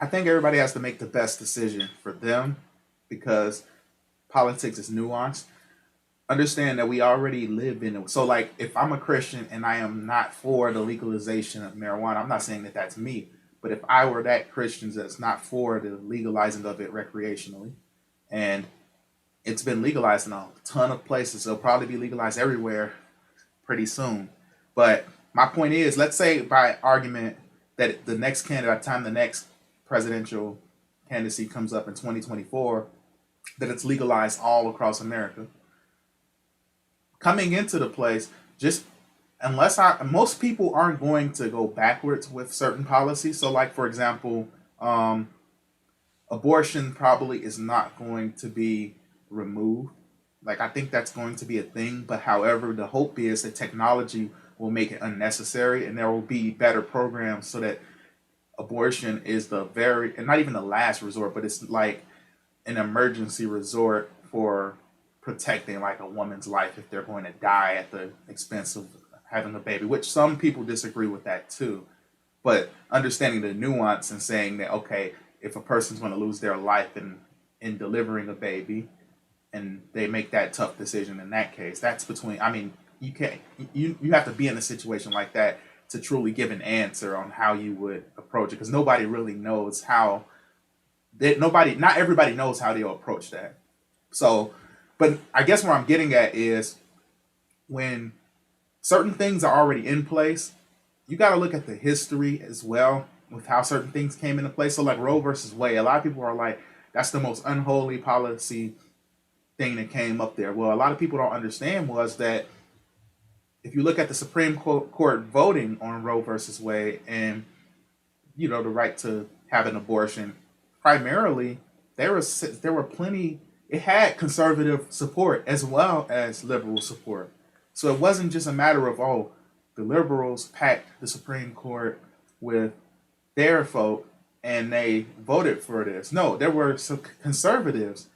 I think everybody has to make the best decision for them because politics is nuanced. Understand that we already live in it. So, like, if I'm a Christian and I am not for the legalization of marijuana, I'm not saying that that's me, but if I were that Christian that's not for the legalizing of it recreationally, and it's been legalized in a ton of places, it'll probably be legalized everywhere pretty soon. But my point is, let's say by argument that the next candidate, by the time the next presidential candidacy comes up in 2024, that it's legalized all across America. Coming into the place, just unless I most people aren't going to go backwards with certain policies. So, like for example, um, abortion probably is not going to be removed. Like I think that's going to be a thing, but however, the hope is that technology will make it unnecessary, and there will be better programs so that abortion is the very and not even the last resort, but it's like an emergency resort for protecting like a woman's life if they're going to die at the expense of having a baby, which some people disagree with that too. But understanding the nuance and saying that okay, if a person's going to lose their life in delivering a baby and they make that tough decision in that case, that's between I mean, you can't you have to be in a situation like that to truly give an answer on how you would approach it because nobody really knows how that nobody not everybody knows how they'll approach that. So, but I guess where I'm getting at is when certain things are already in place, you got to look at the history as well with how certain things came into place. So, like Roe versus Wade, a lot of people are like, that's the most unholy policy thing that came up there. Well, a lot of people don't understand was that if you look at the Supreme Court voting on Roe versus Wade and the right to have an abortion, primarily there were plenty. It had conservative support as well as liberal support. So it wasn't just a matter of the liberals packed the Supreme Court with their vote and they voted for this. No, there were some conservatives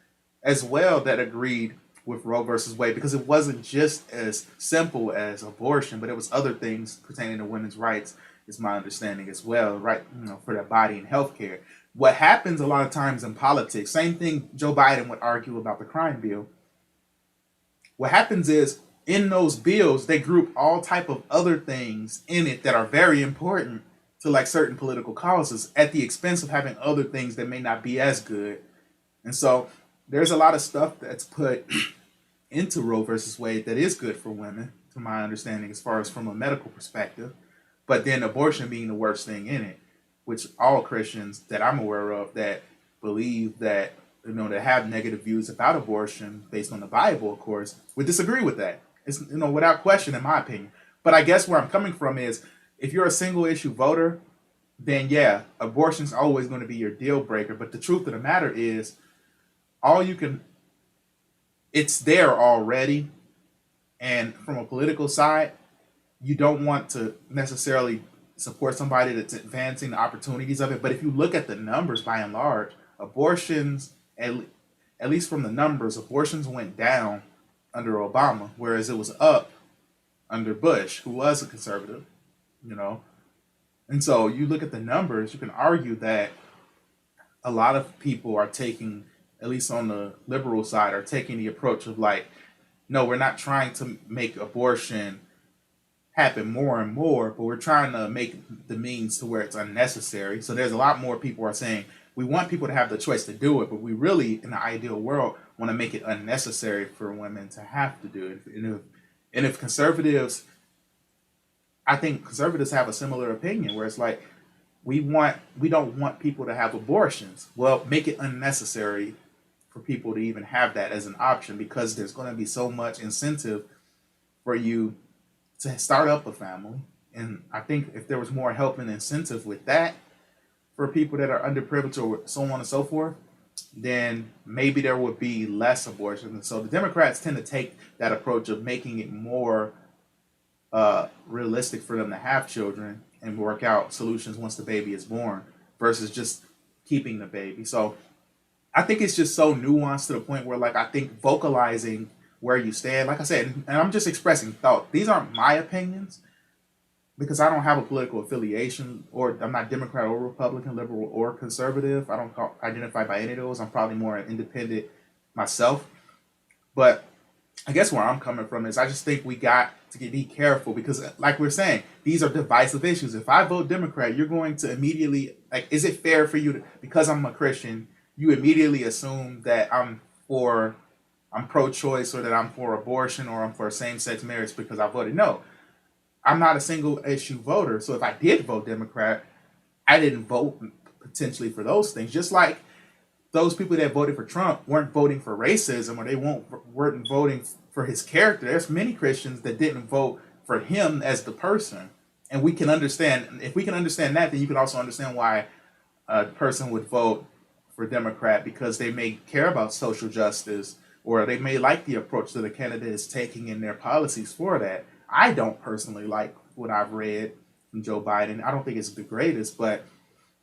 as well that agreed with Roe versus Wade because it wasn't just as simple as abortion, but it was other things pertaining to women's rights, is my understanding as well, right? For their body and health care. What happens a lot of times in politics, same thing Joe Biden would argue about the crime bill. What happens is in those bills, they group all type of other things in it that are very important to like certain political causes at the expense of having other things that may not be as good. And so there's a lot of stuff that's put into Roe versus Wade that is good for women, to my understanding, as far as from a medical perspective. But then abortion being the worst thing in it, which all Christians that I'm aware of that believe that, that have negative views about abortion based on the Bible, of course, would disagree with that. It's, without question, in my opinion. But I guess where I'm coming from is if you're a single issue voter, then yeah, abortion's always going to be your deal breaker. But the truth of the matter is, all you can, it's there already. And from a political side, you don't want to necessarily support somebody that's advancing the opportunities of it. But if you look at the numbers by and large, abortions, at least from the numbers, abortions went down under Obama, whereas it was up under Bush, who was a conservative, you know. And so you look at the numbers, you can argue that a lot of people are taking, at least on the liberal side, are taking the approach of like, no, we're not trying to make abortion happen more and more, but we're trying to make the means to where it's unnecessary. So there's a lot more people are saying we want people to have the choice to do it, but we really, in the ideal world, want to make it unnecessary for women to have to do it. And if conservatives, I think conservatives have a similar opinion where it's like we don't want people to have abortions. Well, make it unnecessary for people to even have that as an option because there's going to be so much incentive for you to start up a family. And I think if there was more help and incentive with that for people that are underprivileged or so on and so forth, then maybe there would be less abortion. And so the Democrats tend to take that approach of making it more realistic for them to have children and work out solutions once the baby is born versus just keeping the baby. So I think it's just so nuanced to the point where, like, I think vocalizing where you stand, like I said, and I'm just expressing thought. These aren't my opinions. because I don't have a political affiliation, or I'm not Democrat or Republican, liberal or conservative. I don't identify by any of those. I'm probably more an independent myself. But I guess where I'm coming from is I just think we got to be careful because, like we're saying, these are divisive issues. If I vote Democrat, you're going to immediately, like, is it fair for you to, because I'm a Christian, you immediately assume that I'm pro-choice, or that I'm for abortion, or I'm for same-sex marriage because I voted? No, I'm not a single issue voter. So if I did vote Democrat, I didn't vote potentially for those things. Just like those people that voted for Trump weren't voting for racism, or they weren't voting for his character. There's many Christians that didn't vote for him as the person. And we can understand, if we can understand that, then you can also understand why a person would vote for Democrat, because they may care about social justice, or they may like the approach that the candidate is taking in their policies for that. I don't personally like what I've read from Joe Biden. I don't think it's the greatest, but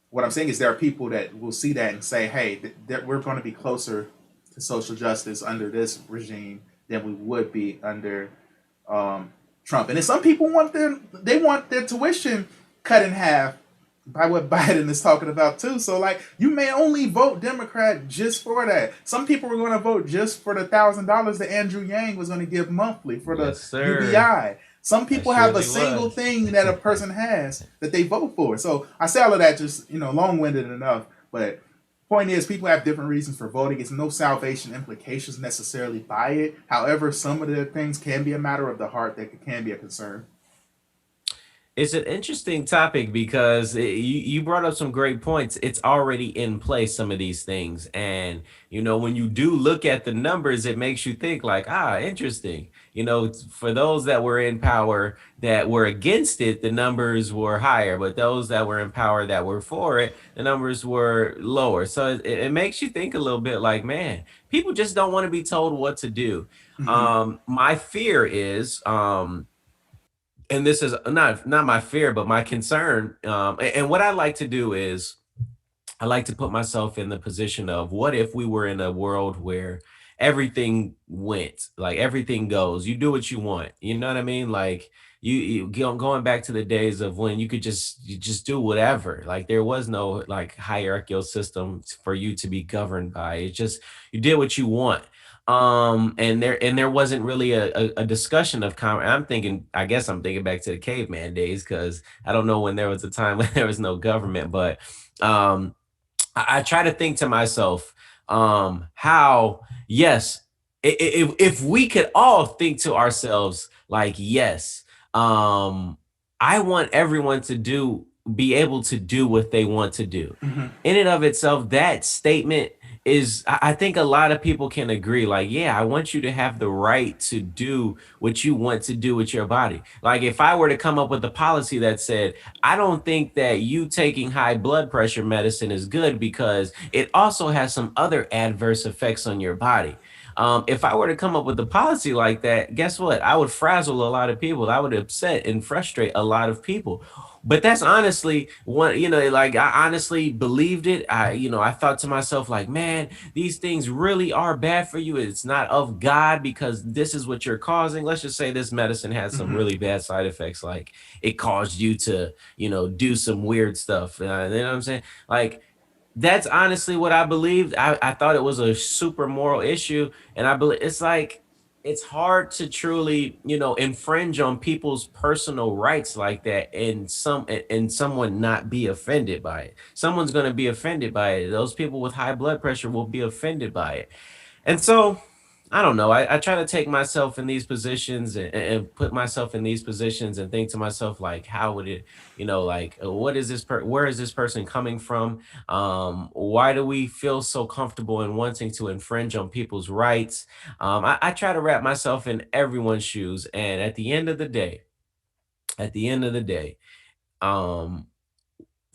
what I'm saying is there are people that will see that and say, hey, we're going to be closer to social justice under this regime than we would be under Trump. And then some people want their tuition cut in half by what Biden is talking about too. So like, you may only vote Democrat just for that. Some people were going to vote just for the $1,000 that Andrew Yang was going to give monthly for the UBI. Some people have a single thing that a person has that they vote for. So I say all of that just, long-winded enough. But point is, people have different reasons for voting. It's no salvation implications necessarily by it. However, some of the things can be a matter of the heart that can be a concern. It's an interesting topic because you brought up some great points. It's already in place, some of these things. And, when you do look at the numbers, it makes you think like, interesting. For those that were in power that were against it, the numbers were higher. But those that were in power that were for it, the numbers were lower. So it makes you think a little bit like, man, people just don't want to be told what to do. My fear is, and this is not my fear, but my concern. And what I like to do is I like to put myself in the position of, what if we were in a world where everything went, like everything goes, you do what you want. You know what I mean? Like going back to the days of when you could just do whatever. Like there was no like hierarchical system for you to be governed by. It just, you did what you want. And there wasn't really a discussion of I guess I'm thinking back to the caveman days, because I don't know when there was a time when there was no government. But I try to think to myself, how, yes, if we could all think to ourselves like, yes, I want everyone to be able to do what they want to do. In and of itself, that statement is, I think a lot of people can agree, like, yeah, I want you to have the right to do what you want to do with your body. Like if I were to come up with a policy that said, I don't think that you taking high blood pressure medicine is good because it also has some other adverse effects on your body. If I were to come up with a policy like that, guess what? I would frazzle a lot of people. I would upset and frustrate a lot of people. But that's honestly one, like I honestly believed it. I thought to myself, like, man, these things really are bad for you. It's not of God because this is what you're causing. Let's just say this medicine has some really bad side effects, like it caused you to, do some weird stuff. You know what I'm saying? Like, that's honestly what I believed. I thought it was a super moral issue. And I believe it's like, it's hard to truly, infringe on people's personal rights like that, and someone not be offended by it. Someone's going to be offended by it. Those people with high blood pressure will be offended by it. And so I don't know. I try to take myself in these positions and put myself in these positions and think to myself, like, how would it, like, what is where is this person coming from? Why do we feel so comfortable in wanting to infringe on people's rights? I try to wrap myself in everyone's shoes. And at the end of the day, at the end of the day, um,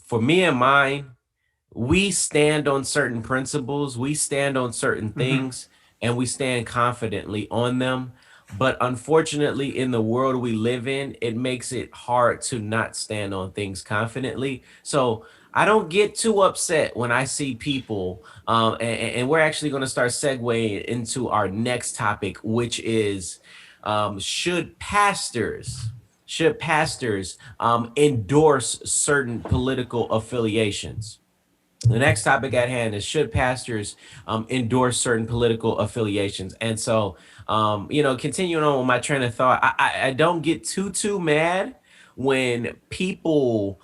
for me and mine, we stand on certain principles, we stand on certain Mm-hmm. things, and we stand confidently on them. But unfortunately, in the world we live in, it makes it hard to not stand on things confidently. So I don't get too upset when I see people, and we're actually going to start segueing into our next topic, which is, should should pastors endorse certain political affiliations? The next topic at hand is, should pastors endorse certain political affiliations? And so, continuing on with my train of thought, I don't get too mad when people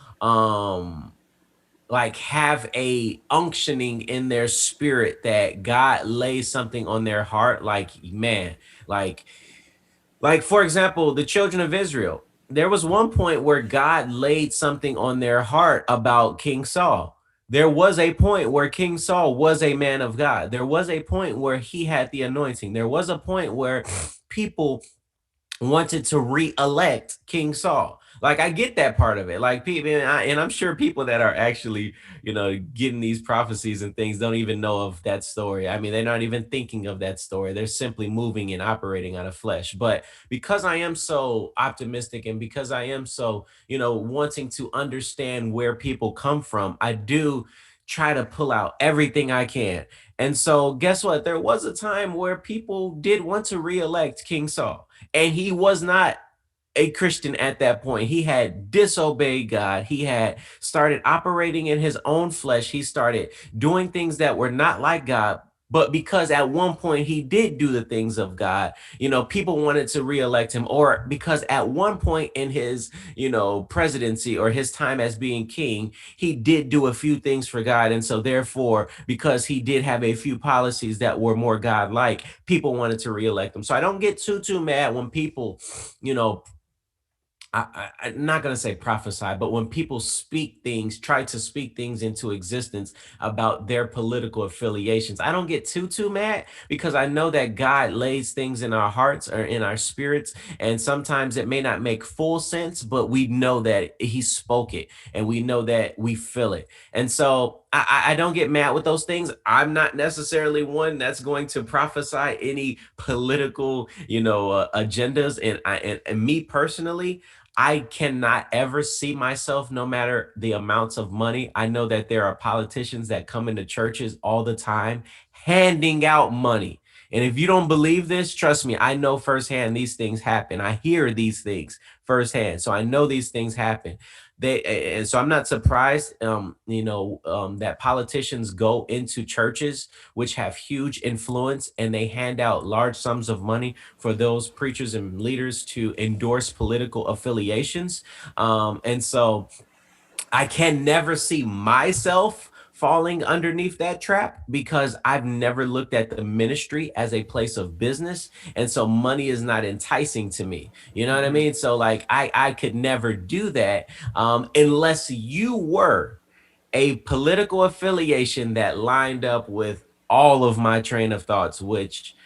like have a unctioning in their spirit that God lays something on their heart. Like, man, like for example, the children of Israel, there was one point where God laid something on their heart about King Saul. There was a point where King Saul was a man of God. There was a point where he had the anointing. There was a point where people wanted to re-elect King Saul. Like, I get that part of it. Like, people, and I'm sure people that are actually, getting these prophecies and things don't even know of that story. I mean, they're not even thinking of that story. They're simply moving and operating out of flesh. But because I am so optimistic, and because I am so, wanting to understand where people come from, I do try to pull out everything I can. And so, guess what? There was a time where people did want to re-elect King Saul, and he was not a Christian at that point. He had disobeyed God. He had started operating in his own flesh. He started doing things that were not like God. But because at one point he did do the things of God, people wanted to reelect him, or because at one point in his, presidency or his time as being king, he did do a few things for God. And so therefore, because he did have a few policies that were more God-like, people wanted to reelect him. So I don't get too mad when people, you know, I'm not going to say prophesy, but when people speak things, try to speak things into existence about their political affiliations, I don't get too mad, because I know that God lays things in our hearts or in our spirits. And sometimes it may not make full sense, but we know that he spoke it, and we know that we feel it. And so I don't get mad with those things. I'm not necessarily one that's going to prophesy any political, agendas. And me personally, I cannot ever see myself, no matter the amounts of money. I know that there are politicians that come into churches all the time handing out money. And if you don't believe this, trust me, I know firsthand these things happen. I hear these things firsthand. So I know these things happen. And so I'm not surprised, that politicians go into churches which have huge influence, and they hand out large sums of money for those preachers and leaders to endorse political affiliations. And so I can never see myself falling underneath that trap, because I've never looked at the ministry as a place of business. And so money is not enticing to me. You know what I mean? So like, I could never do that unless you were a political affiliation that lined up with all of my train of thoughts, which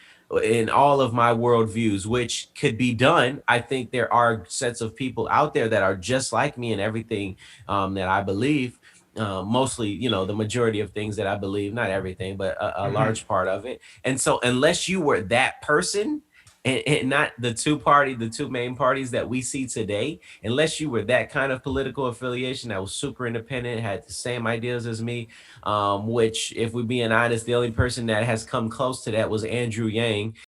in all of my worldviews, which could be done. I think there are sets of people out there that are just like me in everything that I believe. Mostly, the majority of things that I believe, not everything, but a Mhm. large part of it. And so unless you were that person, and not the two main parties that we see today, unless you were that kind of political affiliation that was super independent, had the same ideas as me, which, if we're being honest, the only person that has come close to that was Andrew Yang.